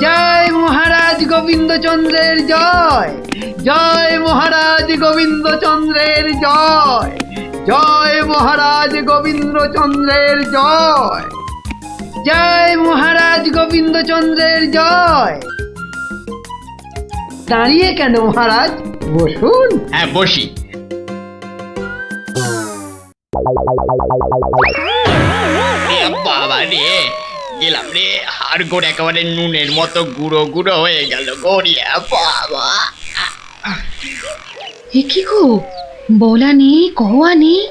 জয় মহারাজ গোবিন্দচন্দ্রের জয়, জয় মহারাজ গোবিন্দচন্দ্রের জয়, জয় মহারাজ গোবিন্দচন্দ্রের জয়, জয় মহারাজ গোবিন্দচন্দ্রের জয়। দাঁড়িয়ে কেন মহারাজ, বসুন। হ্যাঁ বসি। বাবা রে, গেলাম রে, হাড় গোড় একেবারে নুনের মতো গুঁড়ো গুঁড়ো হয়ে গেল গড়িয়া। বাবা এ কি গো, বলা নেই কওয়া নেই,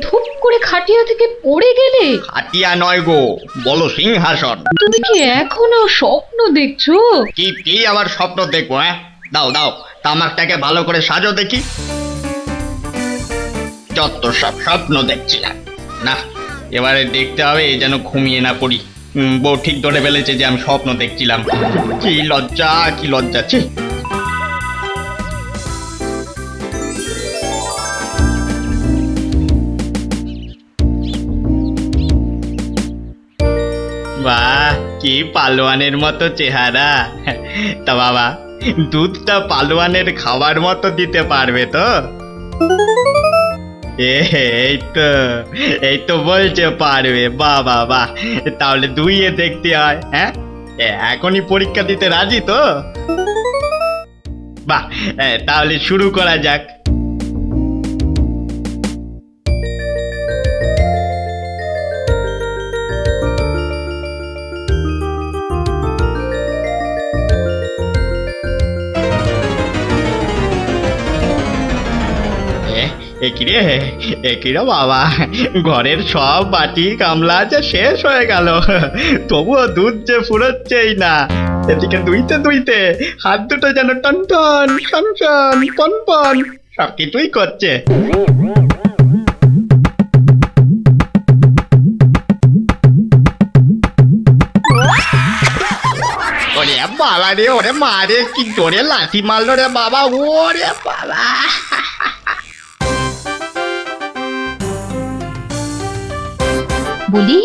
ধূপ করে খাটিয়া থেকে পড়ে গেলে। হাতিয়া নয় গো, বলো সিংহাসন। তুমি কি এখনো স্বপ্ন দেখছো? কি কি আবার স্বপ্ন দেখবো? হ্যাঁ দাও দাও, তামাকটাকে ভালো করে সাজো দেখি। যত সব স্বপ্ন দেখছিলাম, না এবারে দেখতে হবে যেন ঘুমিয়ে না পড়ি। বউ ঠিক ধরে ফেলেছে যে আমি স্বপ্ন দেখছিলাম। কি লজ্জা, কি লজ্জা। ছি। বাহ, কি পালোয়ানের মতো চেহারা। তা বাবা, দুধটা পালোয়ানের খাবার মতো দিতে পারবে তো? এই তো বলছে পারবে। বাহ বাহ বাহ, তাহলে দুইয়ে দেখতে হয়। হ্যাঁ এখনই পরীক্ষা দিতে রাজি তো? বাহ, তাহলে শুরু করা যাক। একিরে বাবা, ঘরের সব বাটি গামলা যে শেষ হয়ে গেল, তবুও দুধ যে ফুরোচ্ছেই না। এদিকে দুইতে দুইতে হাত দুটো যেন টন টন টন টন পন পন সব কিছুই করছে। ওরে বাবা রে, ওরে মা রে, কি জোরে লাথি মারলো রে বাবা। ওরে বাবা, বলি,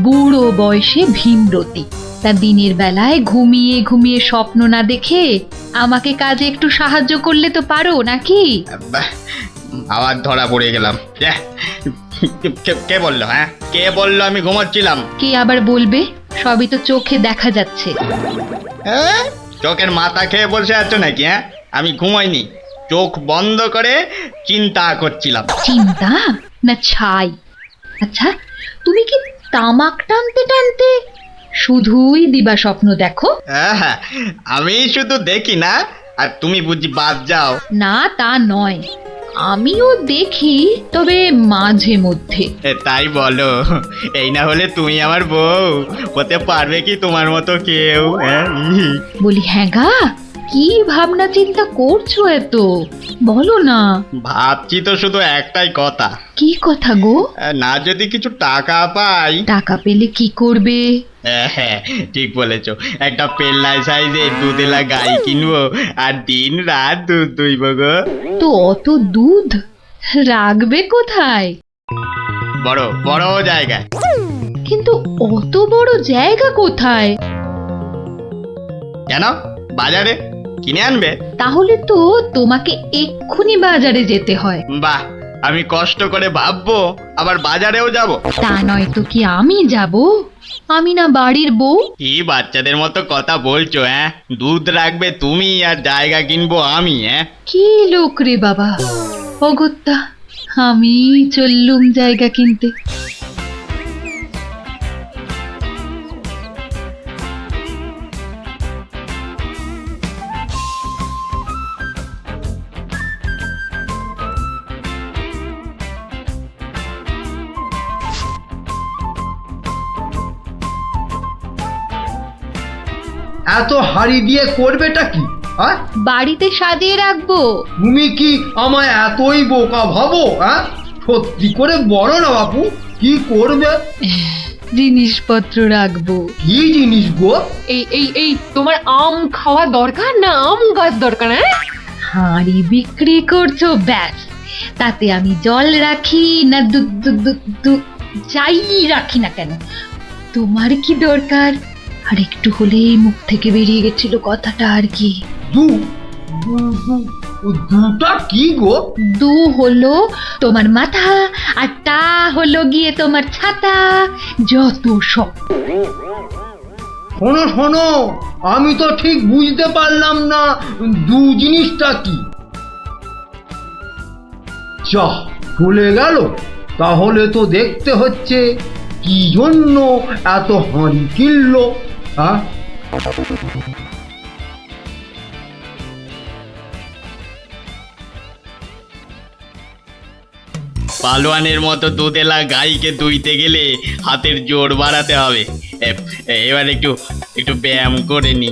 বুড়ো বয়সে ভীমরতি, তা দিনের বেলায় ঘুমিয়ে ঘুমিয়ে স্বপ্ন না দেখে আমাকে কাজে একটু সাহায্য করলে তো পারো নাকি? আবার ধরা পড়ে গেলাম। কে বললো? হ্যাঁ কে বললো আমি ঘুমাচ্ছিলাম? কে আবার বলবে, সবই তো চোখে দেখা যাচ্ছে। চোখের মাথা খেয়ে বসে আছো নাকি? হ্যাঁ আমি ঘুমাইনি, চোখ বন্ধ করে চিন্তা করছিলাম। চিন্তা না ছাই? আচ্ছা, তুমি কি তামাক টানতে টানতে শুধুই দিবা স্বপ্ন দেখো? হ্যাঁ, আমি শুধু দেখি না, আর তুমি বুঝি বাদ যাও? না তা নয়, আমিও দেখি, তবে মাঝে মধ্যে। তাই বলো? এই না হলে তুমি আমার বউ হতে পারবে কি তোমার মতো কেউ? বলি হ্যাঁ গা, কি ভাবনা চিন্তা করছো এত, বলো না। ভাবছি তো শুধু একটাই কথা। কি কথা গো? না যদি কিছু টাকা পাই। টাকা পেলে কি করবে? হ্যাঁ ঠিক বলেছো, একটা পেল্লাই সাইজে দুধেলা গাই কিনবো আর দিন রাত দুধ দুইব গো। তো অত দুধ রাখবে কোথায়? বড় বড় জায়গায়। কিন্তু অত বড় জায়গা কোথায়? কেন, বাজারে কিনে আনবে? তাহলে তো তোমাকে এক্ষুনি বাজারে যেতে হয়। বাহ, আমি কষ্ট করে ভাববো আবার বাজারেও যাব? তা নয় তো কি আমি যাব? আমি না বাড়ির বউ? কি বাচ্চাদের মতো কথা বলছো? হ্যাঁ দুধ রাখবে তুমি আর জায়গা কিনবো আমি? হ্যাঁ কি লোক রে বাবা, অগত্যা আমি চললুম জায়গা কিনতে। এত হাড়ি দিয়ে করবেটা কি? বাড়িতে সাজিয়ে রাখবো। তুমি কি আমায় এতই বোকা ভাবো? সত্যি করে বলো না বাপু, কি করবে? জিনিসপত্র রাখবো। কি জিনিস গো? এই এই এই তোমার আম খাওয়া দরকার না আম গাছ দরকার? হাঁড়ি বিক্রি করছো ব্যাস, তাতে আমি জল রাখি না দুধ যাই রাখি না কেন, তোমার কি দরকার? আর একটু হলেই মুখ থেকে বেরিয়ে গেছিল কথাটা আর কি। দু দুটা কি গো? দু হলো তোমার মাথা, আর টা হলো গিয়ে তোমার ছাতা, যত সব। শোনো শোনো, আমি তো ঠিক বুঝতে পারলাম না দু জিনিসটা কি। যা চলে গেল, তাহলে তো দেখতে হচ্ছে কি জন্য এত হাঁড়ি কিনলো। হ্যাঁ, পালোয়ানের মতো দুধেলা গাইকে দুইতে গেলে হাতের জোর বাড়াতে হবে। এবার একটু একটু ব্যায়াম করে নি।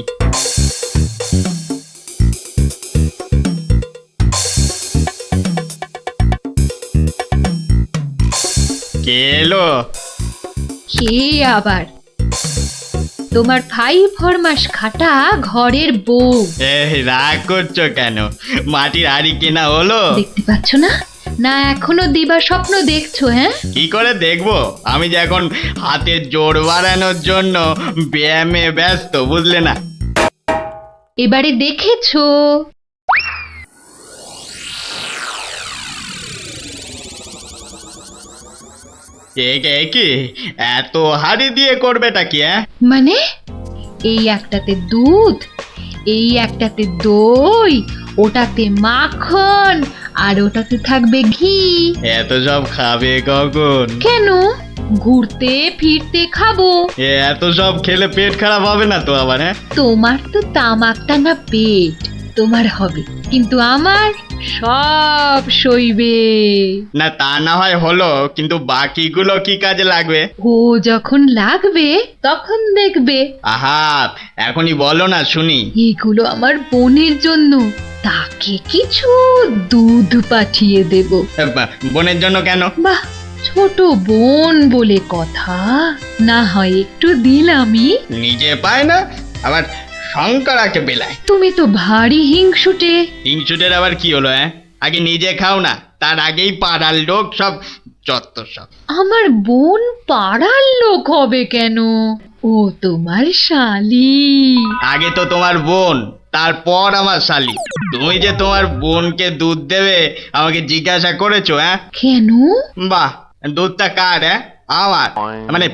কে এলো? কে আবার? তোমার ভাই ফরমাস খাটা ঘরের বউ। রাগ করছো কেন? মাটির হাড়ি কেনা হলো? দেখতে পাচ্ছ না? না এখনো দিবা স্বপ্ন দেখছো? হ্যাঁ, কি করে দেখবো? আমি যে এখন হাতের জোর বাড়ানোর জন্য ব্যায়ামে ব্যস্ত, বুঝলে না? এবারে দেখেছো? কি এত হাড়ি দিয়ে করবেটা কি? মানে এই একটাতে দুধ, এই একটাতে দই, ওটাতে মাখন, আর ওটাতে থাকবে ঘি। এত সব খাবে কখন? কেন? ঘুরতে ফিরতে খাবো। এত সব খেলে পেট খারাপ হবে না তো আবার? তোমার তো তামাক টানা পেট, তোমার হবে, কিন্তু আমার সব সইবে। না তা না হয় হলো, কিন্তু বাকিগুলো কি কাজে লাগবে? ও যখন লাগবে তখন দেখবে। আহা, এখনই বলো না শুনি। এগুলো আমার বোনের জন্য, তাকে কিছু দুধ পাঠিয়ে দেব। বোনের জন্য কেন? বাহ, ছোট বোন বলে কথা, না হয় একটু দিলামই। নিজে পায় না, আবার শঙ্করাকে বেলায়। তুমি তো ভারী হিংসুটে। হিংসুটের আবার কি হলো? আগে নিজে খাও না, তার আগেই পাড়ার লোক সব যত সব। আমার বোন পাড়ার লোক হবে কেন? ও তোমার শালি। আগে তো তোমার বোন, তারপর আমার শালি। তুমি যে তোমার বোনকে দুধ দেবে আমাকে জিজ্ঞাসা করেছো? কেন? বাহ, দুধটা কার? আমার, মানে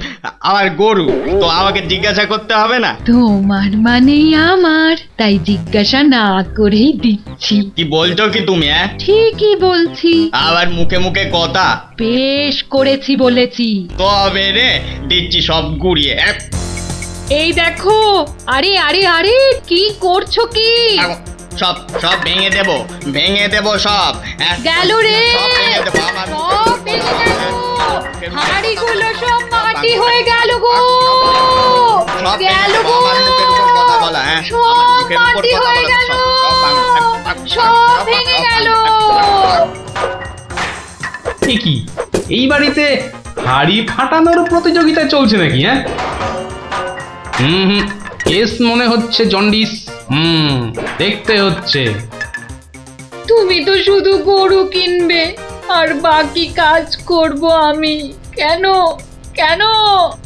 আমার গরু, তো আমাকে জিজ্ঞাসা করতে হবে না? তোমার মানেই আমার, তাই জিজ্ঞাসা না করেই দিচ্ছি। কি বলছো কি তুমি? ঠিকই বলছি। আবার মুখে মুখে কথা। বেশ করেছি বলেছি। তবে রে দিচ্ছি সব গুড়িয়ে। এই দেখো, আরে আরে আরে, কি করছো কি? সব সব ভেঙে দেবো, ভেঙে দেবো সব। গেল রে, সব ভেঙে দেবো আমার। সব ভেঙে গেল। হাঁড়িগুলো সব মাটি হয়ে গেল গো, সব গেল গো, আমার মুখের উপর কথা বলা। সব মাটি হয়ে গেল, সব ভেঙে গেল। কি এই বাড়িতে হাড়ি ফাটানোর প্রতিযোগিতা চলছে নাকি? হুম, কেস মনে হচ্ছে জন্ডিস। দেখতে হচ্ছে। তুমি তো শুধু গরু কিনবে আর বাকি কাজ করব আমি। কেন কেন?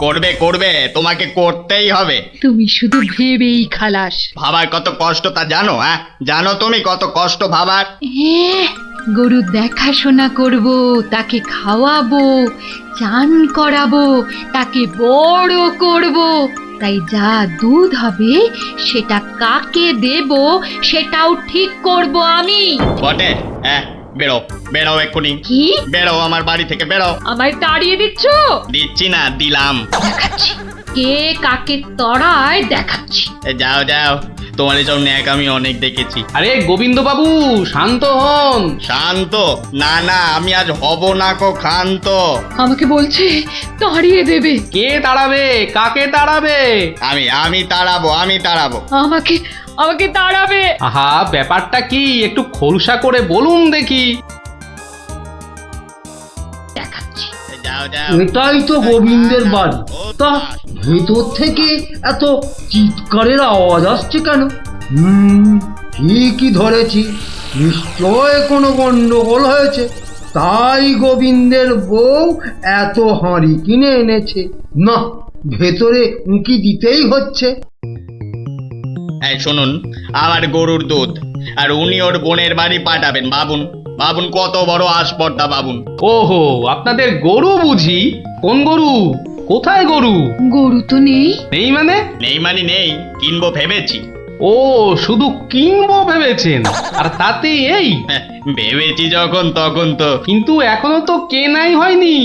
করবে করবে, তোমাকে করতেই হবে। তুমি শুধু ভেবেই খালাস। ভাবার কত কষ্ট তা জানো? জানো তুমি কত কষ্ট ভাবার? গরু দেখাশোনা করব, তাকে খাওয়াবো, চান করাবো, তাকে বড় করব, তাই যা দুধ হবে সেটা কাকে দেব সেটাও ঠিক করব আমি। বটে? বেরো বেরো এক্ষুনি। কি? বেরো আমার বাড়ি থেকে, বেরো। আমায় তাড়িয়ে দিচ্ছ? দিচ্ছি না, দিলাম। দেখাচ্ছি কে কাকে তড়ায়, দেখাচ্ছি। যাও যাও, তোমার এসব ন্যাক আমি অনেক দেখেছি। আরে গোবিন্দ বাবু, শান্ত হন। শান্ত? না না, আমি আজ হব না কো ক্ষান্ত। আমাকে বলছে তাড়িয়ে দেবে। কে তাড়াবে? কাকে তাড়াবে? আমি তাড়াবো, আমি তাড়াবো। আমাকে আমাকে তাড়াবে। আহা, ব্যাপারটা কি একটু খোলসা করে বলুন দেখি। দেখাচ্ছি। যাও যাও। এটাই তো গোবিন্দের বাড়ি। তা ভেতর থেকে এত চিৎকারের আওয়াজ আসছে কেন? ঠিকই ধরেছি, নিশ্চয় কোনো গন্ডগোল হয়েছে, তাই গোবিন্দের বউ এত হাঁড়ি কিনে এনেছে। না, ভেতরে উঁকি দিতেই হচ্ছে। এই শুনুন, আমার গরুর দুধ, আর উনি ওর বোনের বাড়ি পাঠাবেন। ভাবুন ভাবুন কত বড় আসপর্দা, ভাবুন। ওহো, আপনাদের গরু বুঝি? কোন গরু? কোথায় গরু? গরু তো নেই। নেই মানে? নেই মানে নেই, কিনবো ভেবেছি। ও, শুধু কিনবো ভেবেছেন? আর তাতে এই? হ্যাঁ, ভেবেছি যখন তখন তো। কিন্তু এখনো তো কেনাই হয়নি।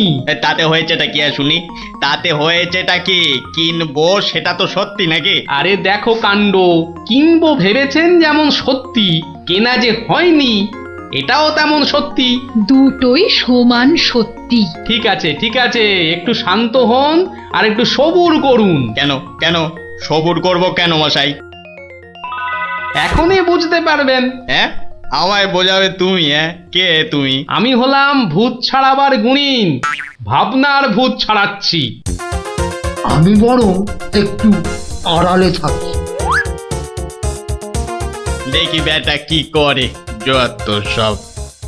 তাতে হয়েছেটা কি আর শুনি? তাতে হয়েছেটা কি? কিনবো সেটা তো সত্যি নাকি? আরে দেখো কাণ্ড, কিনবো ভেবেছেন যেমন সত্যি, কেনা যে হয়নি এটাও তেমন সত্যি। দুটোই সমান সত্যি। ঠিক আছে ঠিক আছে, একটু শান্ত হন আর একটু সবুর করুন। কেন কেন সবুর করব কেন মশাই? এখনই বুঝতে পারবেন। হ্যাঁ, আমায় বোঝাবে তুমি? কে তুমি? আমি হলাম ভূত ছাড়াবার গুণিন, ভাবনার ভূত ছাড়াচ্ছি। আমি বরং একটু আড়ালে থাকি। দেখি বেটা কি করে, যত সব।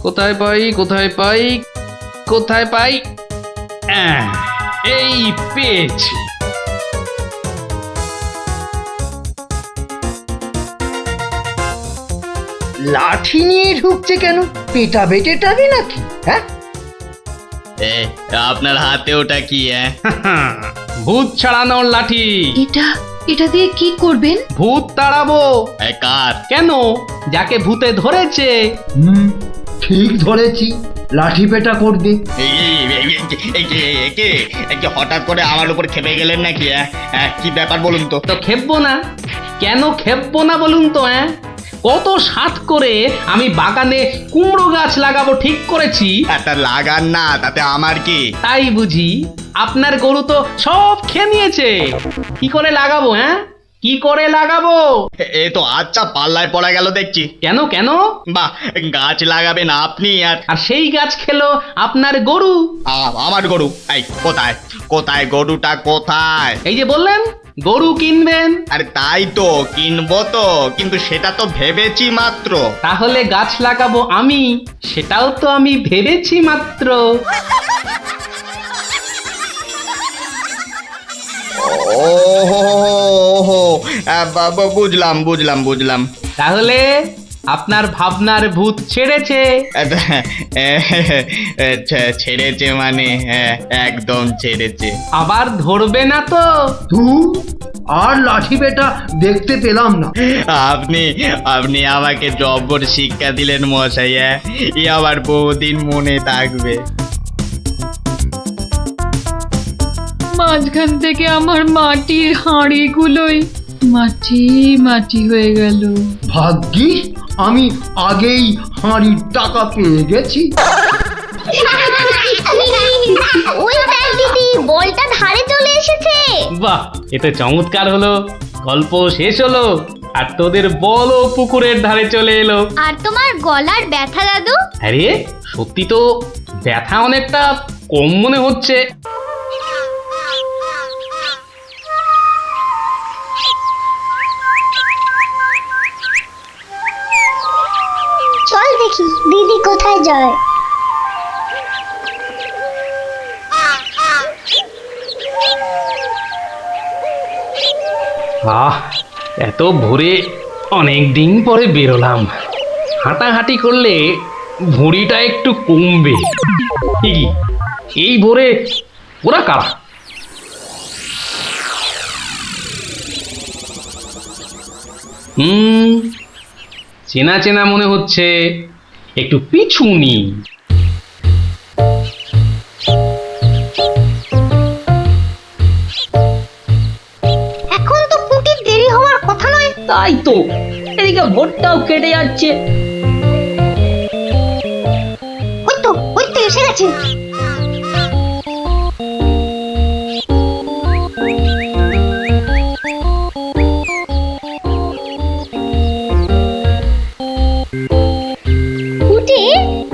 কোথায় পাই কোথায় পাই কোথায় পাই? এই পেয়েছি। লাঠি নিয়ে ঢুকছে কেন? পেটা বেটেটাবে নাকি? হ্যাঁ, এ, আপনার হাতে ওটা কি? ভূত ছাড়ানোর লাঠি। এটা এটা দিয়ে কি করবেন? ভূত তাড়াবো। কার? কেন? যাকে ভূতে ধরেছে। ঠিক ধরেছি, লাঠি পেটা করবে। এই হঠাৎ করে আমার উপর খেপে গেলেন নাকি? কি ব্যাপার বলুন তো? তো খেপবো না? কেন খেপবো না বলুন তো? কত সাধ করে আমি বাগানে কুমড়ো গাছ লাগাবো ঠিক করেছি। একটা লাগান না, তাতে আমার কি? তাই বুঝি? আপনার গরু তো সব খেয়ে নিয়েছে। কি করে লাগাবো? কি করে লাগাবো? এ তো আচ্ছা পাল্লায় পড়া গেল দেখছি। কেন কেন? বাহ, গাছ লাগাবেন আপনি আর আর সেই গাছ খেলো আপনার গরু। আমার গরু? এই কোথায় কোথায় গরুটা কোথায়? এই যে বললেন গরু কিনবেন। আরে তাই তো, কিনবো তো, কিন্তু সেটা তো ভেবেছি মাত্র। তাহলে গাছ লাগাবো আমি, সেটাও তো আমি ভেবেছি মাত্র। ওহো, বুঝলাম বুঝলাম বুঝলাম। তাহলে আপনার ভাবনার ভূত ছেড়েছে। ছেড়েছে মানে? একদম ছেড়েছে। আবার ধরবে না তো? ধুর, আর লাঠি পেটা দেখতে পেলাম না। আপনি আপনি আমাকে জব্বর শিক্ষা দিলেন মশাই। এ আবার বহুদিন মনে থাকবে। মাঝখান থেকে আমার মাটির হাঁড়িগুলোই মাটি মাটি হয়ে গেল। ভাগ্যিস আমি আগেই হাঁড়ির টাকা পেয়ে গেছি। ওই দেখ দিদি, বলটা ধারে চলে এসেছে। বাহ, এতে চমৎকার হলো। গল্প শেষ হলো আর তোদের বলও পুকুরের ধারে চলে এলো। আর তোমার গলার ব্যথা দাদু? আরে সত্যি তো ব্যথা অনেকটা কম মনে হচ্ছে। চল দেখি দিদি কোথায় যায়। এত ভোরে অনেক দিন পরে বেরোলাম। হাঁটাহাঁটি করলে ভুঁড়িটা একটু কমবে। এই ভোরে ওরা কারা? চেনা চেনা মনে হচ্ছে, একটু পিছু নি। এখন তো পুটির দেরি হওয়ার কথা নয়। তাই তো, এদিকে ভোটটাও কেটে যাচ্ছে। ওই তো এসে গেছে।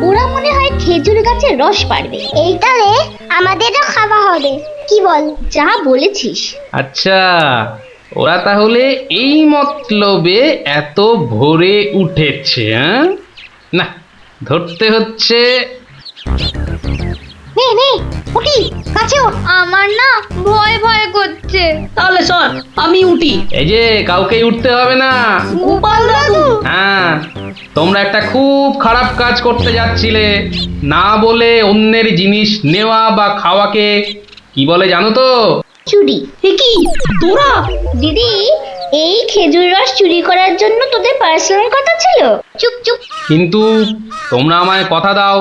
ওরা মনে হয় খেজুর গাছের রস পাড়বে। এইটারে আমাদেরও খাওয়া হবে। কি বল? যা বলেছিস। আচ্ছা, ওরা তাহলে এই মতলবে এত ভোরে উঠেছে। না, ধরতে হচ্ছে। নে উঠি কাছে ওঠ। আমার না ভয় ভয় করছে। তাহলে সর, আমি উঠি। এই যে কাউকেই উঠতে হবে না। গোপাল দাদু, হ্যাঁ, তোমরা একটা খুব খারাপ কাজ করতে যাচ্ছিলে। না বলে অন্যের জিনিস নেওয়া বা খাওয়াকে কি বলে জানো তো? চুরি। এ কি তোরা? দিদি, এই খেজুর রস চুরি করার জন্য তোদের পার্সোনাল কথা ছিল? চুপ চুপ। কিন্তু তোমরা আমায় কথা দাও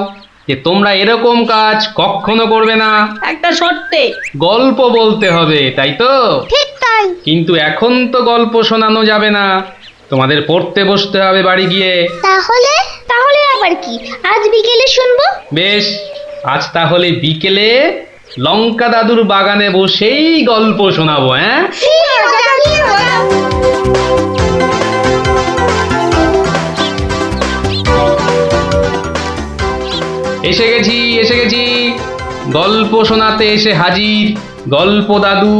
যে তোমরা এরকম কাজ কখনো করবে না। একটা শর্তে। গল্প বলতে হবে, তাই তো? ঠিক তাই। কিন্তু এখন তো গল্প শোনানো যাবে না, তোমাদের পড়তে বসতে হবে বাড়ি গিয়ে। তাহলে তাহলে আবার কি? আজ বিকেলে শুনবো। বেশ, আজ তাহলে বিকেলে লঙ্কা দাদুর বাগানে বসেই গল্প শোনাবো। হ্যাঁ, কি মজা, কি মজা। এসে গেছি এসে গেছি, গল্প শোনাতে এসে হাজির গল্প দাদু।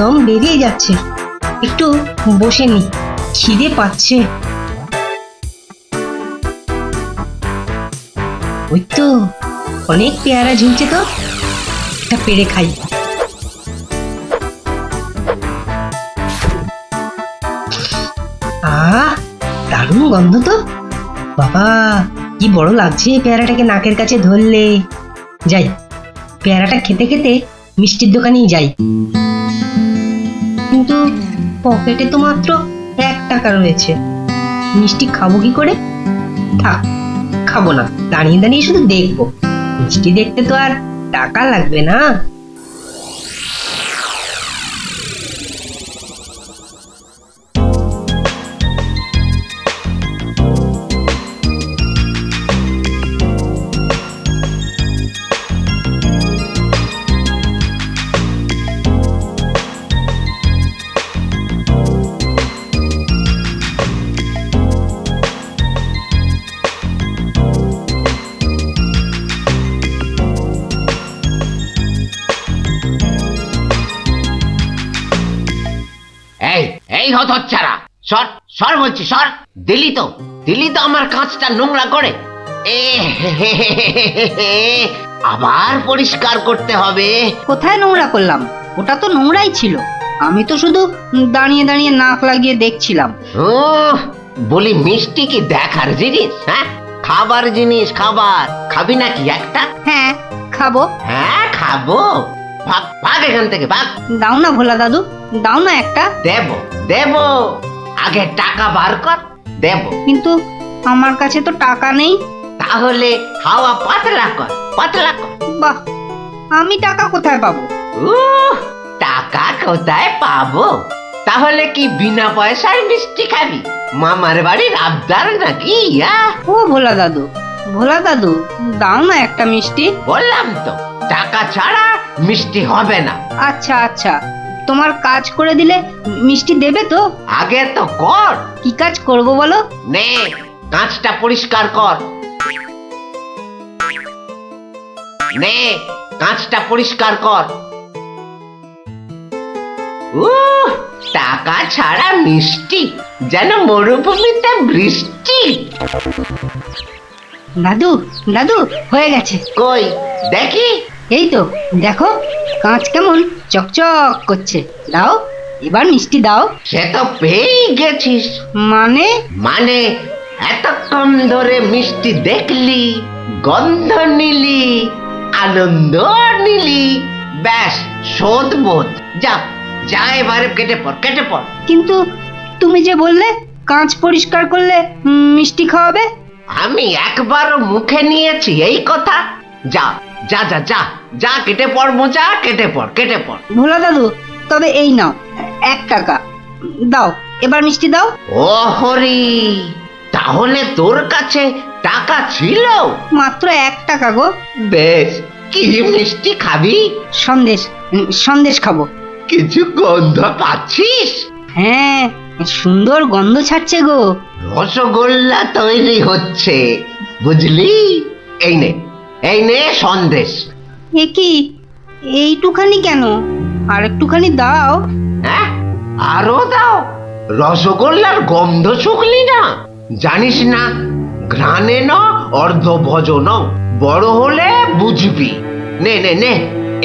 দম বেরিয়ে যাচ্ছে, একটু বসে নি, খিদে পাচ্ছে। ওই তো অনেক পেয়ারা ঝুলছে, তো একটা পেড়ে খাই। দারুণ গন্ধ তো, বাবা কি বড় লাগছে পেয়ারাটাকে নাকের কাছে ধরলে। যাই, পেয়ারাটা খেতে খেতে মিষ্টির দোকানেই যাই। কিন্তু পকেটে তো মাত্র 1 টাকা রয়েছে, মিষ্টি খাবো কি করে? থাক, খাবো না, দাঁড়িয়ে দাঁড়িয়ে শুধু দেখবো। মিষ্টি দেখতে তো আর টাকা লাগবে না। এই এই হতচ্ছাড়া, সর সর বলছি, সর। দিলি তো আমার কাঁচটা নোংরা করে। এ আবার পরিষ্কার করতে হবে। কোথায় নোংরা করলাম? ওটা তো নোংরাই ছিল, আমি তো শুধু দাঁড়িয়ে দাঁড়িয়ে নাক লাগিয়ে দেখছিলাম। ও বলি, মিষ্টি কি দেখার জিনিস? হ্যাঁ, খাবার জিনিস, খাবার। খাবি নাকি একটা? হ্যাঁ খাবো। হ্যাঁ খাবো, ভাগ ভাগ এখান থেকে, ভাগ। দাও না ভোলা দাদু, দাও না একটা। দেব দেব, আগে টাকা বার কর, দেব। কিন্তু আমার কাছে তো টাকা নেই। তাহলে হাওয়া পাতলা কর, পাতলা কর। বাহ, আমি টাকা কোথায় পাবো? টাকা কোথায় পাবো? তাহলে কি বিনা পয়সায় মিষ্টি খাবি? মামার বাড়ির আবদার নাকি? ও ভোলা দাদু, ভোলা দাদু, দাও না একটা মিষ্টি। বললাম তো, টাকা ছাড়া মিষ্টি হবে না। আচ্ছা আচ্ছা, তোমার কাজ করে দিলে মিষ্টি দেবে তো? আগে তো কর। কি কাজ করব বলো? নে, কাঁচটা পরিষ্কার কর। নে, কাঁচটা পরিষ্কার কর। টাকা ছাড়া মিষ্টি যেন মরুভূমিতে বৃষ্টি। দাদু দাদু, হয়ে গেছে। কই দেখি। এই তো দেখো, কাঁচ কেমন চকচক করছে। দাও, এবার মিষ্টি দাও। সে তো পেয়েই গেছিস। মানে? মানে এতক্ষণ ধরে মিষ্টি দেখলি, গন্ধ নিলি, আনন্দ নিলি, ব্যাস শোধ বোধ। যা যা, এবারে কেটে পড়, কেটে পড়। কিন্তু তুমি যে বললে কাঁচ পরিষ্কার করলে মিষ্টি খাওয়াবে। আমি একবারও মুখে নিয়েছি এই কথা? যা যা যা যা যা, কেটে পড় মোজা, কেটে পড়, কেটে পড়। ভোলা দাদু, তবে এই নাও 1 টাকা, দাও এবার মিষ্টি দাও। ও হরি, তাহলে তোর কাছে টাকা ছিল? মাত্র 1 টাকা গো। বেশ, কি মিষ্টি খাবি? সন্দেশ, সন্দেশ খাবো। কিছু গন্ধ পাচ্ছিস? হ্যাঁ, সুন্দর গন্ধ ছাড়ছে গো। রসগোল্লা তৈরি হচ্ছে, বুঝলি? এই নে, এই নে সন্দেশ। এ কি, এইটুখানি কেন? আর একটুখানি দাও। হ্যাঁ, আরো দাও। রসগোল্লার গন্ধ শুকলি না? জানিস না, ঘ্রাণে ন অর্ধ ভজন, বড় হলে বুঝবি। নে নে নে,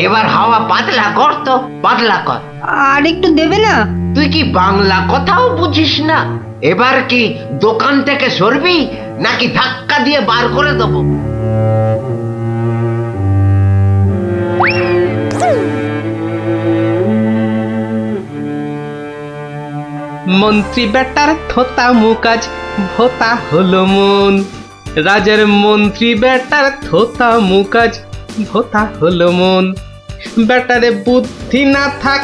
এবার হাওয়া পাতলা কর তো, পাতলা কর। আর একটু দেবে না? তুই কি বাংলা কথাও বুঝিস না? এবার কি দোকান থেকে সরবি নাকি ধাক্কা দিয়ে বার করে দেবো? মন্ত্রী বেটার থোতা মুকাজ ভোতা হলো মন, রাজার মন্ত্রী বেটার থোতা মুকাজ ভোতা হলো মন। বেটারে বুদ্ধি না থাক,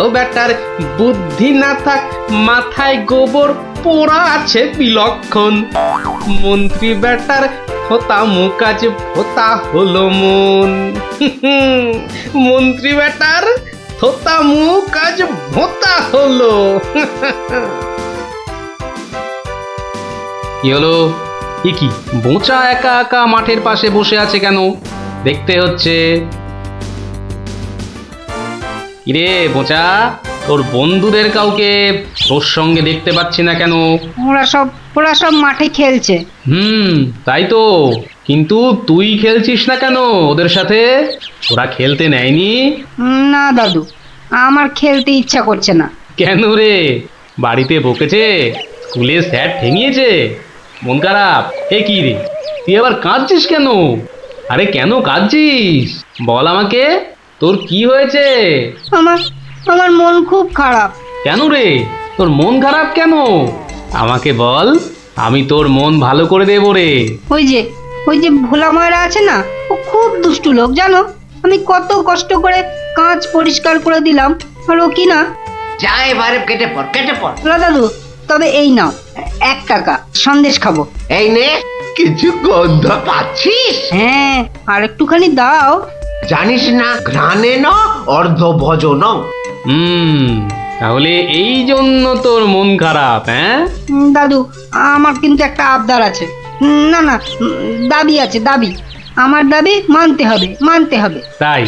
ও বেটার বুদ্ধি না থাক, মাথায় গোবর পোড়া আছে বিলক্ষণ। মন্ত্রী বেটার থোতা মুকাজ ভোতা হলো মন। মন্ত্রী বেটার থোতা মুখ আজ ভোতা হলো। কি হলো? কি বোঁচা একা একা মাঠের পাশে বসে আছে কেন? দেখতে হচ্ছে। কিরে বোঁচা, তোর বন্ধুদের কাউকে তোর সঙ্গে দেখতে পাচ্ছি না কেন? ওরা সব মাঠে খেলছে। তাই তো, কিন্তু তুই খেলছিস না কেন ওদের সাথে? ওরা খেলতে নেয়নি? না দাদু, আমার খেলতে ইচ্ছা করছে না। কেন রে, বাড়িতে বকেছে? স্কুলে স্যার ঠেঙিয়েছে? মন খারাপ? এ কি রে, তুই আবার কাঁদছিস কেন? আরে কেন কাঁদছিস বল আমাকে, তোর কি হয়েছে? আমার মন খুব খারাপ। কেন রে, তোর মন খারাপ কেন? আমাকে বল, আমি তোর মন ভালো করে দেবো রে। ওই যে ভোলা ময়রা আছে না, ও খুব দুষ্টু লোক জানো। আমি কত কষ্ট করে কাঁচ পরিষ্কার করে দিলাম, আর ও কি না। যা এবারে কেটে পড়, কেটে পড়। দাদু, তবে এই নাও 1 টাকা, সন্দেশ খাবো। এই নে, কিছু গন্ধ পাচ্ছিস? হ্যাঁ, আর একটুখানি দাও। জানিস না, ঘ্রাণে ন অর্ধ ভজন। তাহলে এই জন্য তোর মন খারাপ? হ্যাঁ দাদু, আমার কিন্তু একটা আবদার আছে। না, দাবি আছে, দাবি। আমার দাবি মানতে হবে। তাই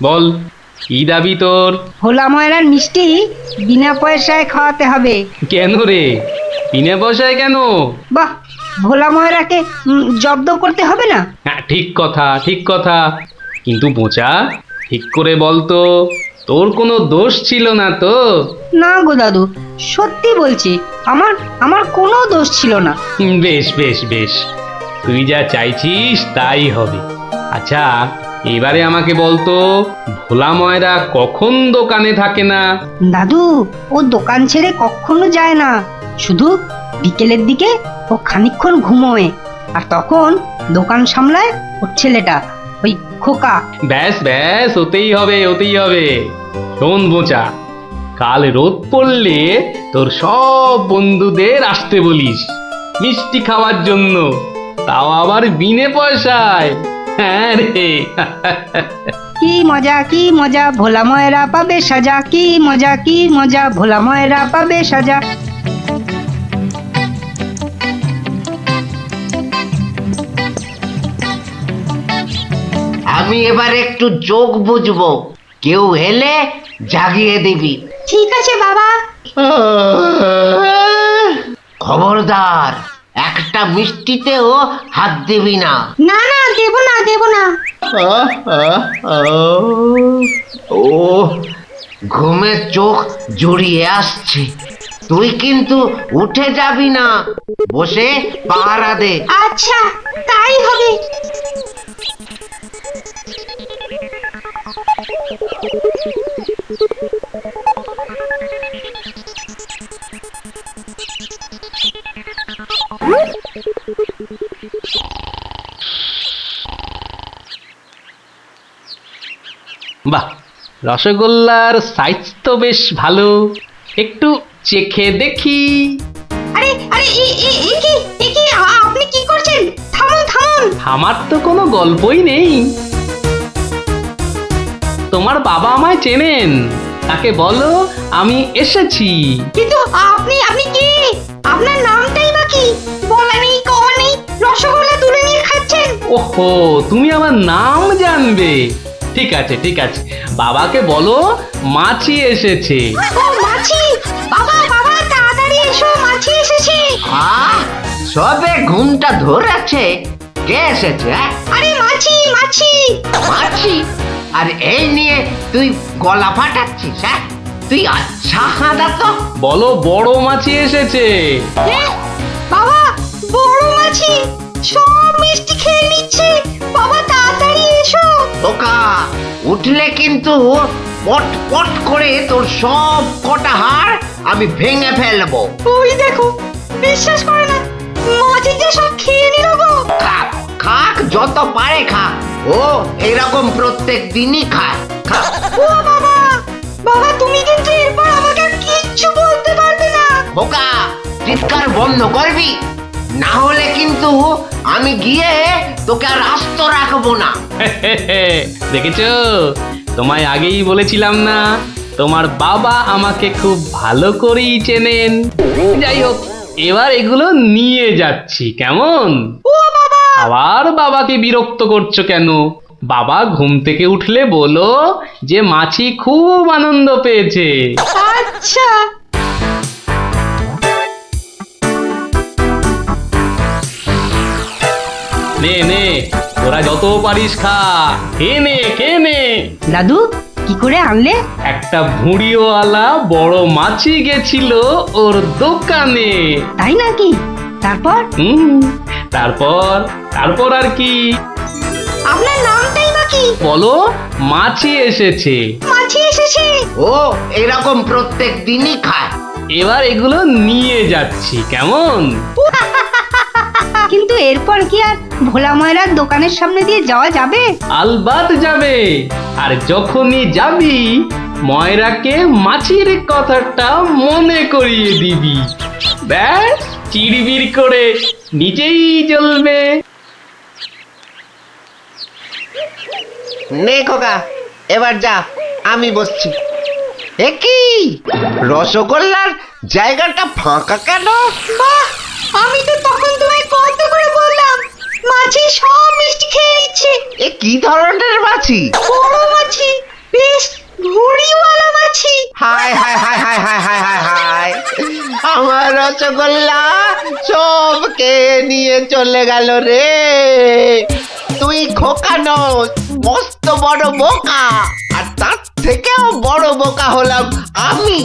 বল, কি দাবি তোর? ভোলা ময়রার মিষ্টি বিনা পয়সায় খাওয়াতে হবে। কেন রে, বিনা পয়সায় কেন? বাহ, ভোলা ময়রাকে জব্দ করতে হবে না? হ্যাঁ, ঠিক কথা। কিন্তু বোঁচা, ঠিক করে বলতো, তোর কোনো দোষ ছিল না তো? না গো দাদু, সত্যি বলছি, আমার কোনো দোষ ছিল না। বেশ, তুই যা চাইছিস তাই হবে। আচ্ছা, এবারে আমাকে বলতো, ভোলা ময়রা কখন দোকানে থাকে না? দাদু, ও দোকান ছেড়ে কখনো যায় না। শুধু বিকেলের দিকে ও খানিকক্ষণ ঘুমোয়, আর তখন দোকান সামলায় ওর ছেলেটা, ওই খোকা। ব্যাস, ওতেই হবে। শোন বোঁচা, কাল রোদ পড়লে তোর সব বন্ধুদের আসতে বলিস মিষ্টি খাওয়ার জন্য, তাও আবার বিনে পয়সায়। হ্যাঁ রে। কি মজা, ভোলা ময়রা পাবে সাজা। কি মজা, ভোলা ময়রা পাবে সাজা। আমি এবার একটু চোখ বুঝবো, কেউ এলে জাগিয়ে দিবি। ঠিক আছে বাবা। খবরদার, একটা মিষ্টিতেও হাত দিবি না। না, দেব না। ও, ঘুমের চোখ জড়িয়ে আসছে। তুই কিন্তু উঠে যাবি না, বসে পাহারা দে। আচ্ছা, তাই হবে। বাহ, রসগোল্লার সাইজ তো বেশ ভালো, একটু চেখে দেখি। আরে কি আপনি কি করছেন? থামুন। আমার তো কোনো গল্পই নেই। তোমার বাবা আমায় চেনেন, তাকে বলো আমি এসেছি। কিন্তু আপনি আপনি কি? আপনার নামটাই বা কি? বলা নেই, কওয়া নেই, রসগোল্লা তুলে নিয়ে খাচ্ছেন। ওহো, তুমি আমার নাম জানবে? ঠিক আছে ঠিক আছে, বাবাকে বলো মাছি এসেছে। ও মাছি! বাবা বাবা তাড়াতাড়ি এসো, মাছি এসেছে। সবে ঘুমটা ধরেছে, কে এসেছে? আরে মাছি মাছি! মাছি? আর এই নিয়ে তুই গলা ফাটাচ্ছিস? হ্যাঁ, তুই আচ্ছা হাঁদা তো। বলো বড় মাছি এসেছে। বাবা বড় মাছি সব মিষ্টি খেয়ে নিচ্ছে। বাবা তাড়াতাড়ি এসো। বোকা, উঠলে কিন্তু পট পট করে তোর সব কটা হাড় আমি ভেঙে ফেলবো। ওই দেখো, বিশ্বাস করে না, মাছি যে সব খেয়ে নিল গো। খাক খাক, যত পারে খাক। ও এরকম প্রত্যেক দিনই খায়। খাক। ও বাবা, বাবা তুমি কিন্তু এরপর আমাকে আর কিচ্ছু বলতে পারবে না। বোকা, চিৎকার বন্ধ করবি, না হলে কিন্তু আমি গিয়ে তোকে আর আস্ত রাখবো না। দেখেছো, তোমায় আগেই বলেছিলাম না তোমার বাবা আমাকে খুব ভালো করেই চেনেন। যাই হোক, এবার এগুলো নিয়ে যাচ্ছি, কেমন? আবার বাবাকে বিরক্ত করছো কেন? বাবা ঘুম থেকে উঠলে বলো যে মাছি খুব আনন্দ পেয়েছে। আচ্ছা। নে নে, তোরা যত পারিস খা, খেয়ে নে খেয়ে নে। দাদু কি করে আনলে? একটা ভুঁড়িওয়ালা বড় মাছি গেছিল ওর দোকানে। তাই নাকি? তারপর? তারপর তারপর আর কি? আপনার নামটাই বা কি? বলো মাছি এসেছে। মাছি এসেছে। ও এরকম প্রত্যেক দিনই খায়। এবার এগুলো নিয়ে যাচ্ছি, কেমন? কিন্তু এরপর কি আর ভোলা ময়রার দোকানের সামনে দিয়ে যাওয়া যাবে? আলবাত যাবে। আর যখনই যাবি ময়রাকে মাছির কথাটা মনে করিয়ে দিবি। ব্যাস, চিড়বির করে নিজেই জ্বলবে। নে খোকা, এবার যা, আমি বসছি। এ কি, রসগোল্লার জায়গাটা ফাঁকা কেন? আমি তো তখন তোমায় কত করে বললাম, মাছি সব মিষ্টি খেয়ে নিচ্ছে। এ কি ধরনের মাছি? বড় মাছি, বেশ ভুঁড়িওয়ালা মাছি। হায় হায় হায় হায় হায় হায় হায় হায়, আমার রসগোল্লা সব কে নিয়ে চলে গেল রে। তুই খোকা নস, মস্ত বড় বোকা। আর তার থেকেও বড় বোকা হলাম আমি,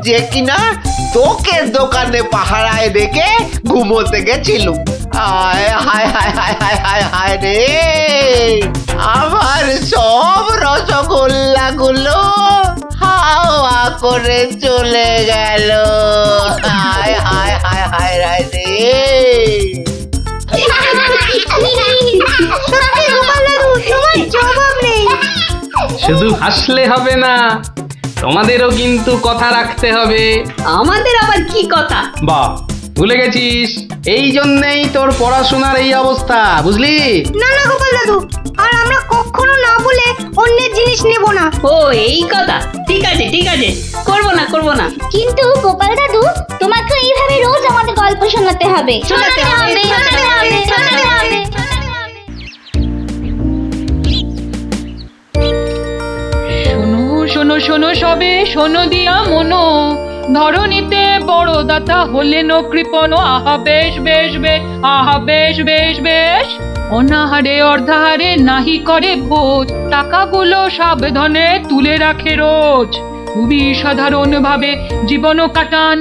যে কিনা তোকে দোকানে পাহারায় রেখে ঘুমোতে গেছিলুম। হায় হায় হায় হায় হায় হায় হায় রে, আমার সব রসগোল্লা গুলো হাওয়া করে চলে গেল। হায় হায় হায় হায় হায় রে। সত্যি গোপাল দাদু, তোমার জবাব নেই। শুধু হাসলে হবে না, তোমাদেরও কিন্তু কথা রাখতে হবে। আমাদের আবার কি কথা? বাহ, ভুলে গেছিস? এই জন্যেই তোর পড়াশোনার এই অবস্থা, বুঝলি? না না গোপাল দাদু, আর আমরা কখনো না বলে অন্যের জিনিস নেব না। ও এই কথা, ঠিক আছে ঠিক আছে, করবো না করবো না। কিন্তু গোপাল দাদু, তোমাকে এইভাবে রোজ আমাদের গল্প শোনাতে হবে। শোনাতে হবে, শোনাতে হবে, শোনাতে হবে। শোনো শোনো শোনো সবে, শোনো দিয়া মনো, ধরণীতে বড় দাতা হলেন কৃপণ। আহা বেশ বেশ বেশ, আহা বেশ বেশ বেশ, অনাহারে অর্ধাহারে নাহি করে ভোজ, টাকাগুলো সাবধানে তুলে রাখে রোজ। খুবই সাধারণ ভাবে জীবন কাটান,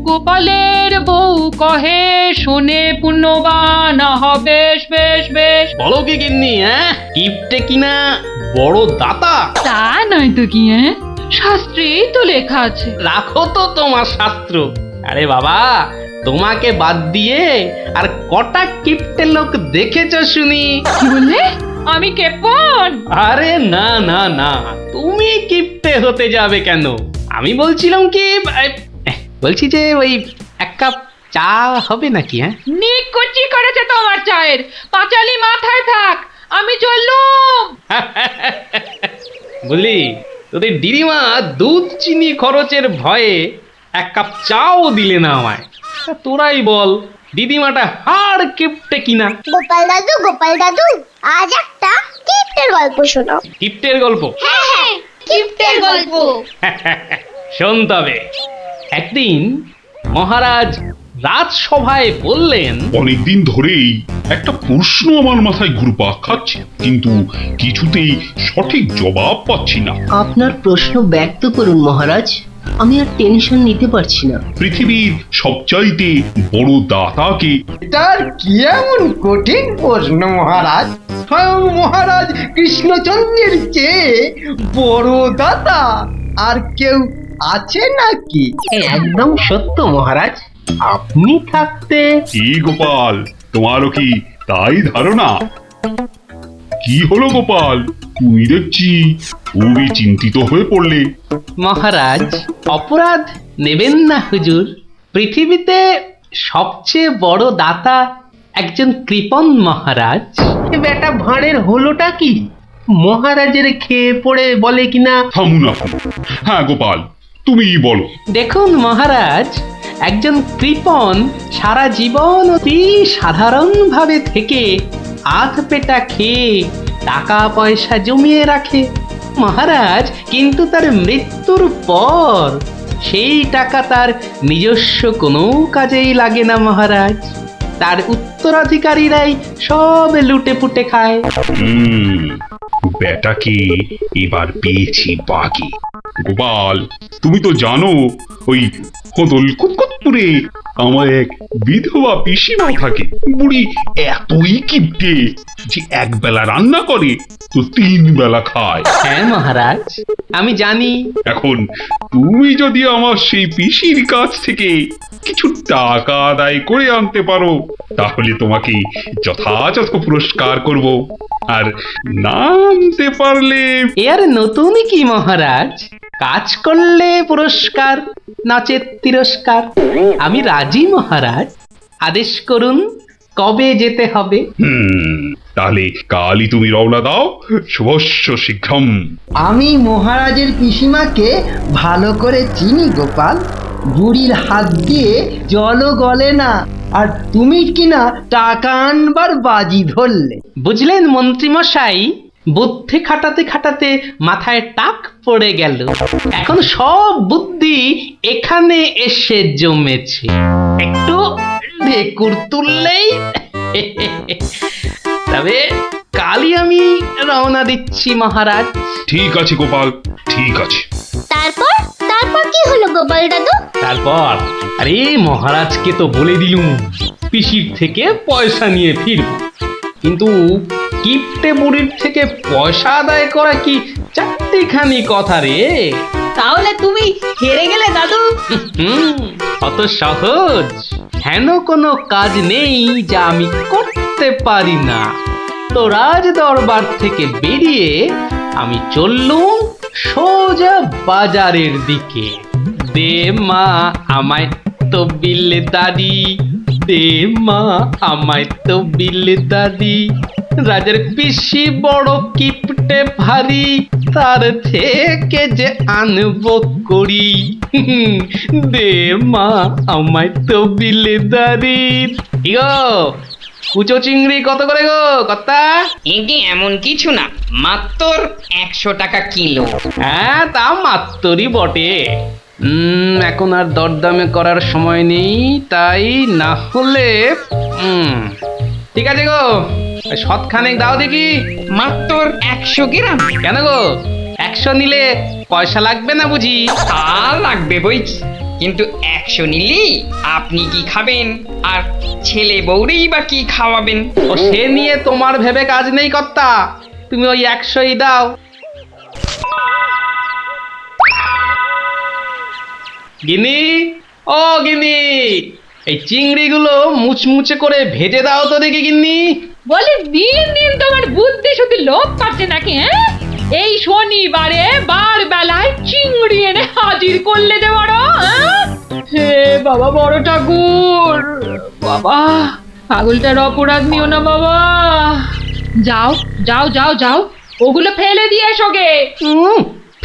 গোপালের বউ কহে শোনে পুণ্যবান। আহা বেশ বেশ বেশ। বলো কি গিন্নি, হ্যাঁ? কিপটে কিনা বড় দাতা? তা নয় তো কি, হ্যাঁ, শাস্ত্রেই তো লেখা আছে। রাখো তো তোমার শাস্ত্র। আরে বাবা, তোমাকে বাদ দিয়ে আর কটা কিপটে লোক দেখেছ শুনি? কি বললে? আমি কেপন? আরে না না না, তুমি কিপটে হতে যাবে কেন? আমি বলছিলাম কি, বলছি যে ওই এক কাপ চা হবে নাকি? হ্যাঁ, নিকুচি করেছে তোমার চায়ের, পাঁচালি মাথায় থাক, আমি চললুম। বুঝলি, তোদের দিদিমা দুধ চিনি খরচের ভয়ে এক কাপ চাও দিলে না আমায়। তা তোরাই বল, দিদিমাটা হাড় কেপটে কিনা। গোপাল দাদু আজ একটা কিপ্টের গল্প শোনাও। কিপ্টের গল্প? হ্যাঁ কিপ্টের গল্প। শোন তবে। একদিন মহারাজ রাজসভায় বললেন, অনেকদিন ধরেই একটা প্রশ্ন আমার মাথায় ঘুরপাক খাচ্ছে, কিন্তু কিছুতেই সঠিক জবাব পাচ্ছি না। আপনার প্রশ্ন ব্যক্ত করুন মহারাজ, আমি আর টেনশন নিতে পারছি না। পৃথিবীর সবচাইতে বড় দাতাকে? এটার কি এমন কঠিন প্রশ্ন মহারাজ? স্বয়ং মহারাজ কৃষ্ণচন্দ্রের চেয়ে বড় দাতা আর কেউ আছে নাকি? একদম সত্য মহারাজ, আপনি থাকতে। কি গোপাল, তোমারও কি তাই ধারণা? কি হলো গোপাল, তুমি দেখছি খুবই চিন্তিত হয়ে পড়লে। মহারাজ অপরাধ নেবেন না হুজুর, পৃথিবীতে সবচেয়ে বড় দাতা একজন কৃপণ মহারাজ। বেটা ভাঁড়ের হলোটা কি? মহারাজের খেয়ে পড়ে বলে কিনা। থামুন আপনি। হ্যাঁ গোপাল, তুমিই বলো। দেখুন মহারাজ, একজন কৃপণ সারা জীবন অতি সাধারণভাবে থেকে আধ পেটা খেয়ে টাকা পয়সা জমিয়ে রাখে মহারাজ, কিন্তু তার মৃত্যুর পর সেই টাকা তার নিজস্ব কোনো কাজেই লাগে না মহারাজ। তার উত্তরাধিকারীরাই সব লুটে পুটে খায়। বেটাকে এবার পেয়েছি বাকি। গোপাল, তুমি তো জানো ওই কদল কুতকুতপুরে আমার এক বিধবা পিসিমা থাকে। বুড়ি এতই কিপটে যে এক বেলা রান্না করে তো 3 বেলা খায়। হ্যাঁ মহারাজ, আমি জানি। এখন তুমি যদি আমার সেই পিসির কাছ থেকে কিছু টাকা আদায় করে আনতে পারো, তাহলে তোমাকে যথাযথ পুরস্কার করব। আর না আনতে পারলে? এর নতুন কি মহারাজ, কাজ করলে পুরস্কার, নচেত তিরস্কার। আমি রাজি মহারাজ, আদেশ করুন কবে যেতে হবে। তাহলে কালই তুমি রওনা দাও, শুভস্য শীঘ্রম। আমি মহারাজের পিসিমাকে ভালো করে চিনি গোপাল, বুড়ির হাত দিয়ে জলও গলে না, আর তুমি কিনা টাকা আনবার বাজি ধরলে। বুঝলেন মন্ত্রী মশাই, বুদ্ধি খাটাতে খাটাতে মাথায় টাক পড়ে গেল। এখন সব বুদ্ধি এখানে এসে জমেছে, একটু ঢেকুর তুললেই। তবে কালই আমি রওনা দিচ্ছি মহারাজ। ঠিক আছে গোপাল, ঠিক আছে। তারপর তারপর কি হলো গোপাল দাদু? তারপর আরে মহারাজকে তো বলে দিলুম পিসির থেকে পয়সা নিয়ে ফিরব, কিন্তু কিপ্টে বুড়ির থেকে পয়সা আদায় করা কি চারটিখানি কথা রে। তাহলে তুমি হেরে গেলে দাদু। অত সহজ হেন কোনো কাজ নেই যা আমি করতে পারি না। তো রাজ দরবার থেকে বেরিয়ে আমি চললুম সোজা বাজারের দিকে। দে মা আমায় তো বিলে দাদি, দে মা আমায় তো বিলে দাদি। রাজার পিসি বড় কিপটে ভারী, তার থেকে যে আনবো করি। দে মা আমায় তো বিলে দাদি। ইগো কুচো চিংড়ি কত করে গো কর্তা? এটি এমন কিছু না, মাত্র 100 টাকা কিলো। হ্যাঁ তা মাত্রই বটে। এখন আর দরদামে করার সময় নেই, তাই না হলে ঠিক আছে গো, শতখানেক দাও দেখি। মাত্র 100 গ্রাম। কেন গো, 100 নিলে পয়সা লাগবে না বুঝি? তা লাগবে বইছি, কিন্তু 100 নিলি আপনি কি খাবেন আর ছেলে বউরেই বা কি খাওয়াবেন? ও সে নিয়ে তোমার ভেবে কাজ নেই কর্তা, তুমি ওই 100ই দাও। গিনি, ও গিনি, এই চিংড়িগুলো মুচমুচে করে ভেজে দাও তো দেখি গিন্নি। বলি দিন দিন তোমার বুদ্ধি শুধু লোপ পাচ্ছে নাকি? হ্যাঁ, এই শনিবারে বার বেলায় চিংড়ি এনে হাজির করলে যে বড়। হে বাবা বড় ঠাকুর, বাবা পাগলটার অপরাধ নিও না বাবা। যাও যাও যাও যাও, ওগুলো ফেলে দিয়ে এসো গে।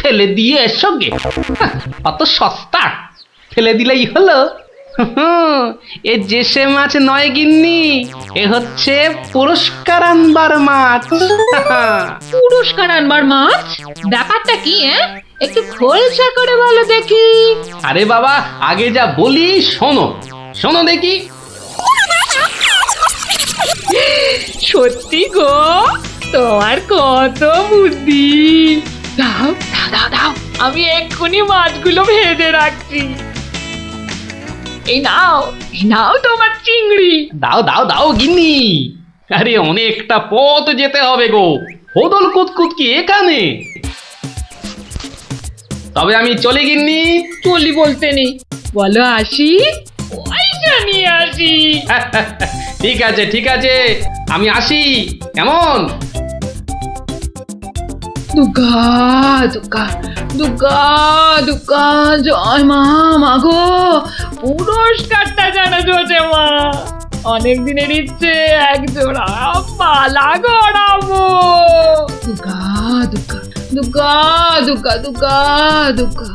ফেলে দিয়ে এসো গে। হাহ, অত সস্তা, ফেলে দিলেই হলো। হুম, এ জেসে মাছ নয় গিন্নি, এ হচ্ছে পুরস্কার আনবার মাছ। পুরস্কার আনবার মাছ? ব্যাপারটা কি একটু খোলসা করে বলো দেখি। আরে বাবা, আগে যা বলি শোনো, শোনো দেখি। সত্যি গো, তোমার কত বুদ্ধি। দাও দাও দাও দাও, আমি এক্ষুনি মাছগুলো ভেজে রাখছি। এই নাও তোমার চিংড়ি। দাও দাও দাও গিন্নি। আরে অনেকটা পথ যেতে হবে গো, হোদল কুতকুত কি এখানে? তবে আমি চলি গিন্নি। চলি বলতে নেই, বলো আসি, পয়সা নিয়ে আসি। ঠিক আছে ঠিক আছে, আমি আসি, কেমন? দুর্গা দুর্গা দুর্গা দুর্গা, জয় মা, মাগো পুরস্কারটা যেন জোটে মা। অনেক দিনের ইচ্ছে, এক জোড়া মালা গড়াবো। দুর্গা দুর্গা দুর্গা দুর্গা দুর্গা দুর্গা।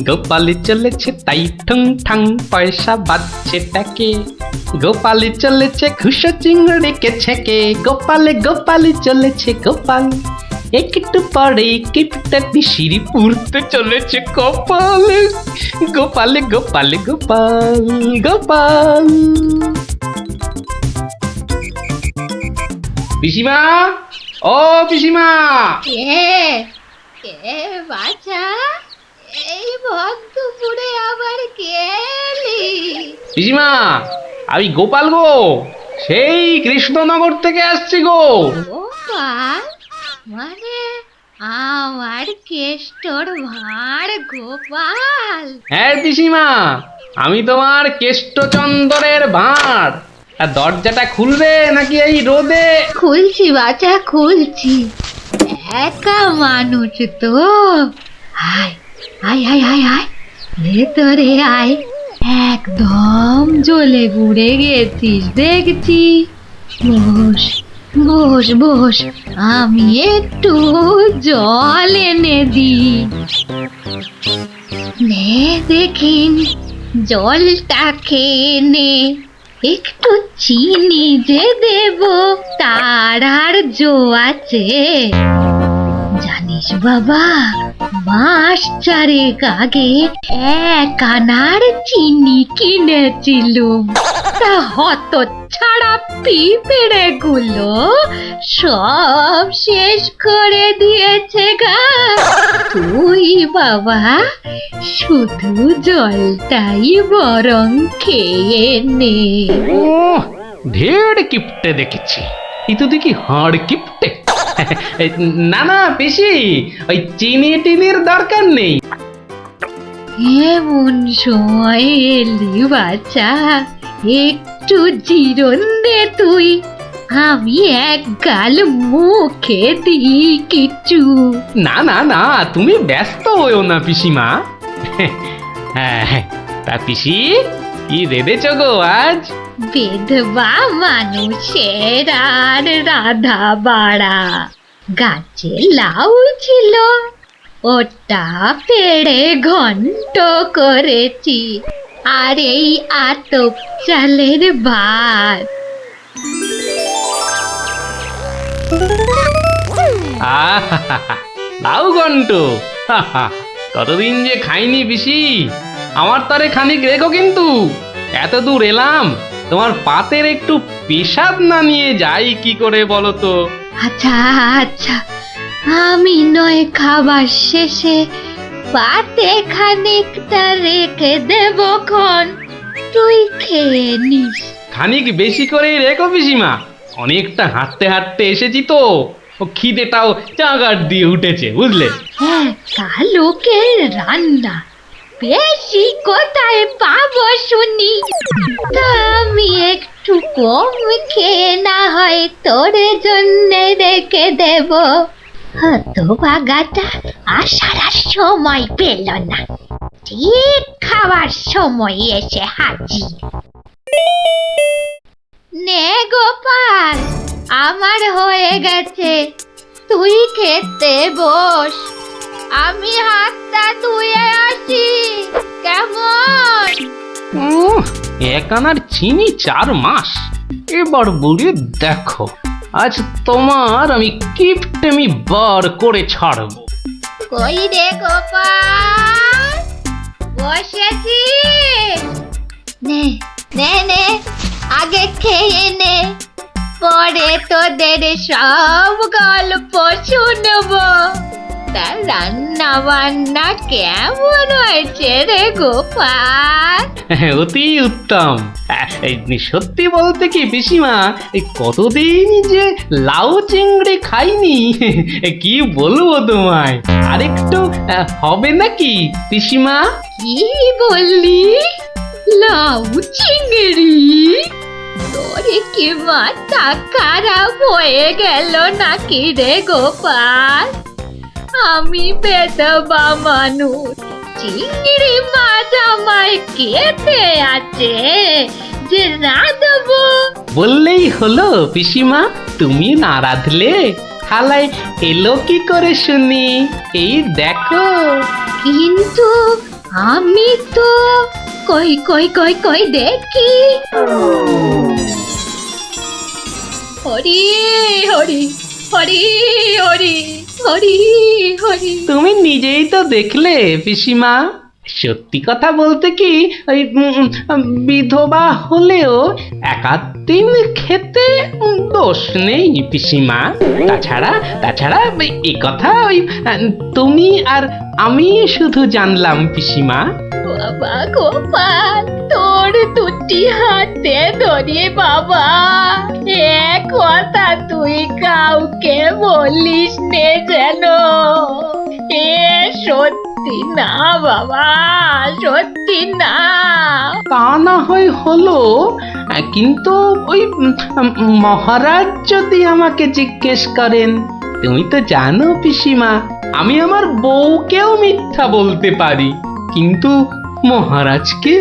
গোপালি চলেছে তাই ঠং ঠাং, পয়সা বাজছে ট্যাকে। গোপালি চলেছে খুশো চিংড়িকে ছেকে। গোপালে গোপালি চলেছে গোপাল, একটু পরে কিপটা পিসির পুরতে চলেছে কপালে। গোপালে গোপালে গোপাল গোপাল। পিসিমা, ও পিসিমা। কে বাছা, এই ভক্তপুরে আবার কে এলি? পিসিমা, আমি গোপাল গো, সেই কৃষ্ণনগর থেকে আসছি গো। গোপাল মানে আমার কেষ্টর ভাঁড় গোপাল? হ্যাঁ পিসিমা, আমি তোমার কেষ্টচন্দরের ভাঁড়। আর দরজাটা খুলবে নাকি এই রোদে? খুলছি বাছা, খুলছি। একা মানুষ তো, আয় আয় আয় আয় আয়, ভেতরে আয়। একদম জ্বলে পুড়ে গেছিস দেখছি। বস বস বস, আমি একটু জল এনে দিই। নে দেখিন, জলটা খেয়ে নে। একটু চিনি যে দেব, তার আর জো আছে? জানিস বাবা, মাস চারেক আগে 1 আনার চিনি কিনেছিলুম। তা হত ছাড়া পিঁপড়ে গুলো সব শেষ করে দিয়েছে গা। তুই বাবা শুধু জলটাই বরং খেয়ে নে। ও, ঢের কিপটে দেখেছি, এই তো দেখি হাড় কিপটে। না না পিসি, ওই চিনি টিনির দরকার নেই। এমন সময় এলি বাচ্চা, একটু জিরন দে তুই। আমি এক গাল মুখে দিই কিছু। না না না, তুমি ব্যস্ত হইও না পিসিমা। হ্যাঁ, তা পিসি কি রেঁধেছ গো আজ? বিধবা মানুষের আর রাধা বাড়া। গাছে লাউ ছিল, ওটা পেড়ে ঘন্ট করেছি। আর এই আতপ চালের ভাত। লাউ ঘন্ট, কতদিন যে খাইনি পিসি। আমার তারে খানিক রেখো কিন্তু। এত দূর এলাম, তোমার পাতের একটু পেশাব না নিয়ে যাই কি করে বলো তো? আচ্ছা আচ্ছা, আমি নয় খাবার শেষে পাতে খানিকটা রেখে দেব খন, তুই খেয়ে নিস। খানিক বেশি করে রেখো পিসিমা, অনেকটা হাঁটতে হাঁটতে এসেছি তো, ও খিদেটাও চাগার দিয়ে উঠেছে বুঝলে। হ্যাঁ, লোকের রান্না বেশি কোথায় পাবো শুনি? তা আমি একটু কম খেয়ে না হয় তোর জন্য রেখে দেব। হতভাগাটা আসার আর সময় পেল না, ঠিক খাওয়ার সময় এসে হাজির। নে গোপাল, আমার হয়ে গেছে, তুই খেতে বস। আমি হাতটা ধুয়ে আসি, কেমন? এক আনার চিনি 4 মাস। এবার বুড়ি দেখো, আজ তোমার আমি কিপ্ট আমি বার করে ছাড়বো। কই রে গোপাল, বসেছি? নে নে নে, আগে খেয়ে নে, পরে তোদের সব গল্প শুনবো। তা রান্না বান্না কেমন হয়েছে রে গোপাল? অতি উত্তম। সত্যি বলতে কি পিসিমা, এই কতদিন যে লাউ চিংড়ি খাইনি, কি বলবো তোমায়। আরেকটু হবে নাকি পিসিমা? কি বললি? লাউ চিংড়ি? তোরে কি মাথা খারাপ হয়ে গেল নাকি রে গোপাল? আমি বেদবা মানুষ, চিংড়ি মাছ আমায় খেতে আছে যে না দেবো? বললেই হলো পিসিমা, তুমি না রাঁধলে থালায় এলো কি করে শুনি? এই দেখো। কিন্তু আমি তো কই কই কই কই দেখি। হরি হরি হরি হরি হরি হরি। তুমি নিজেই তো দেখলে পিসিমা। সত্যি কথা বলতে কি, ওই বিধবা হলেও একাদিন খেতে দোষ নেই পিসিমা। তাছাড়া এই কথা ওই তুমি আর আমি শুধু জানলাম পিসিমা। বাবা গোপাল, তোর দুটি হাতে ধরে বাবা, এ কথা তুই কাউকে বলিস নে যেন। এ সত্যি না বাবা, সত্যি না। তা না হয় হলো, কিন্তু ওই মহারাজ যদি আমাকে জিজ্ঞেস করেন, তুমি তো জানো পিসিমা, আমি আমার বউকেও মিথ্যা বলতে পারি, কিন্তু মহারাজকে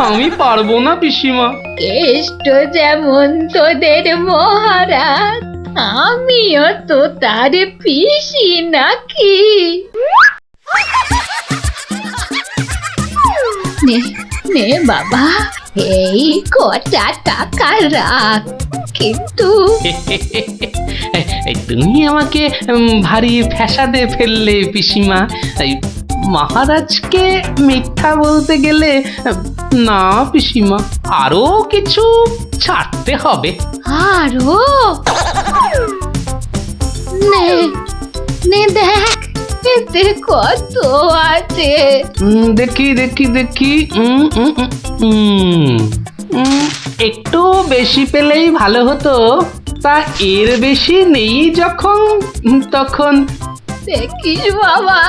আমি পারবো না পিসিমা। কেষ্ট যেমন তোদের মহারাজ, আমিও তো তার পিসি নাকি। নে নে বাবা, এই কটা টাকা রাখ, কিন্তু তুমি আমাকে ভারী ফ্যাসাদে ফেললে পিসিমা। মহারাজকে মিথ্যা বলতে গেলে না পিসিমা, আরো কিছু ছাড়তে হবে। আরো? নে নে দেখ, এতে কত আছে। দেখি দেখি দেখি, একটু বেশি পেলেই ভালো হতো। তা এর বেশি নেই যখন, তখন দেখিস বাবা,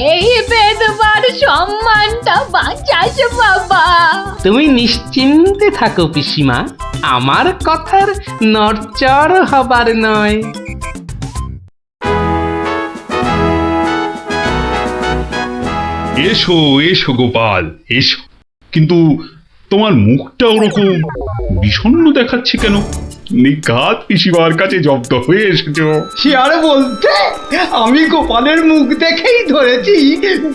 এই বেদবার সম্মানটা বাঁচাস বাবা। তুমি নিশ্চিন্তে থাকো পিসিমা, আমার কথার নড়চড় হবার নয়। এসো এসো গোপাল, এসো। কিন্তু তোমার মুখটা ওরকম বিষণ্ণ দেখাচ্ছে কেন? নিঘাত পিসিমার কাছে জব্দ হয়ে এসেছো। সে আর বলতে, আমি গোপালের মুখ দেখেই ধরেছি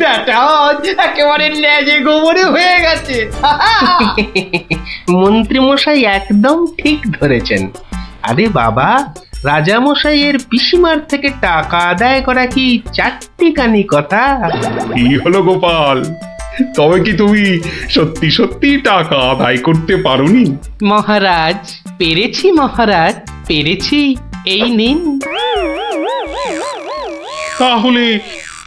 ব্যাটা আজ একেবারে লেজে গোবরে হয়ে গেছে। মন্ত্রীমশাই একদম ঠিক ধরেছেন। আরে বাবা, রাজামশাইয়ের পিসিমার থেকে টাকা আদায় করা কি চারটিখানি কথা? কি হলো গোপাল, তবে কি তুমি সত্যি সত্যি টাকা আদায় করতে পারোনি? মহারাজ, পেরেছি মহারাজ, পেরেছি। এই নিন। তাহলে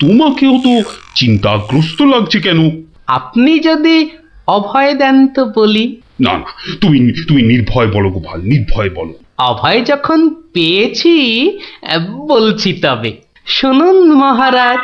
তোমাকেও তো চিন্তাগ্রস্ত লাগছে কেন? আপনি যদি অভয় দেন তো বলি। না না, তুমি তুমি নির্ভয় বলো গোপাল, নির্ভয় বলো। অভয় যখন পেয়েছি, বলছি তবে শুনুন মহারাজ।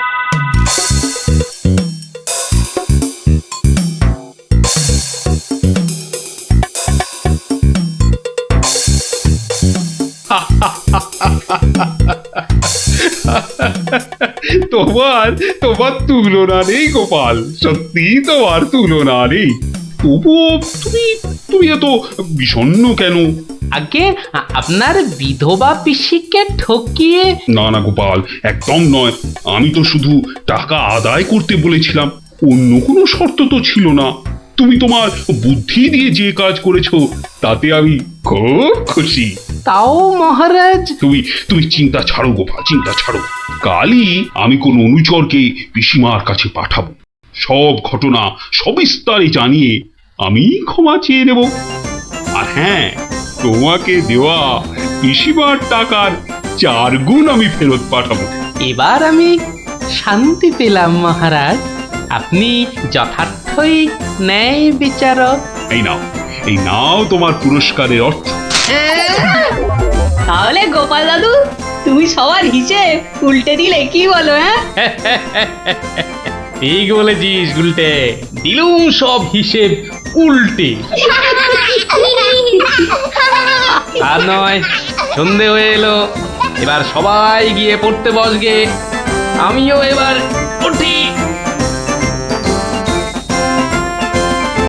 তোমার তোমার তুলনা নেই গোপাল, সত্যি তোমার তুলনা নেই। তবুও তুমি তুমি এত বিষণ্ণ কেন? আগে আপনার বিধবা পিসিকে ঠকিয়ে না না গোপাল, একদম নয়। আমি তো শুধু টাকা আদায় করতে বলেছিলাম, অন্য কোনো শর্ত তো ছিল না। তুমি তোমার বুদ্ধি দিয়ে যে কাজ করেছো তাতে আমি খুব খুশি। তাও মহারাজ। তুমি চিন্তা ছাড়ো গোপাল, চিন্তা ছাড়ো। কালই আমি কোন অনুচরকে পিসিমার কাছে পাঠাবো, সব ঘটনা সবিস্তারে জানিয়ে আমি ক্ষমা চেয়ে নেব। আর হ্যাঁ, তোমাকে দেওয়া পিসিমার টাকার 4 গুণ আমি ফেরত পাঠাবো। এবার আমি শান্তি পেলাম মহারাজ, আপনি যথার্থই ন্যায় বিচারক। এই নাও তোমার পুরস্কারের অর্থ। তাহলে গোপাল দাদু তুমি সবার হিসেব উল্টে দিলে, কি বলো? হ্যাঁ, ঠিক বলেছিস গুলটে, দিলুম সব হিসেব উল্টে। আর নয়, সন্ধে হয়ে এলো, এবার সবাই গিয়ে পড়তে বসগে। আমিও এবার উঠি।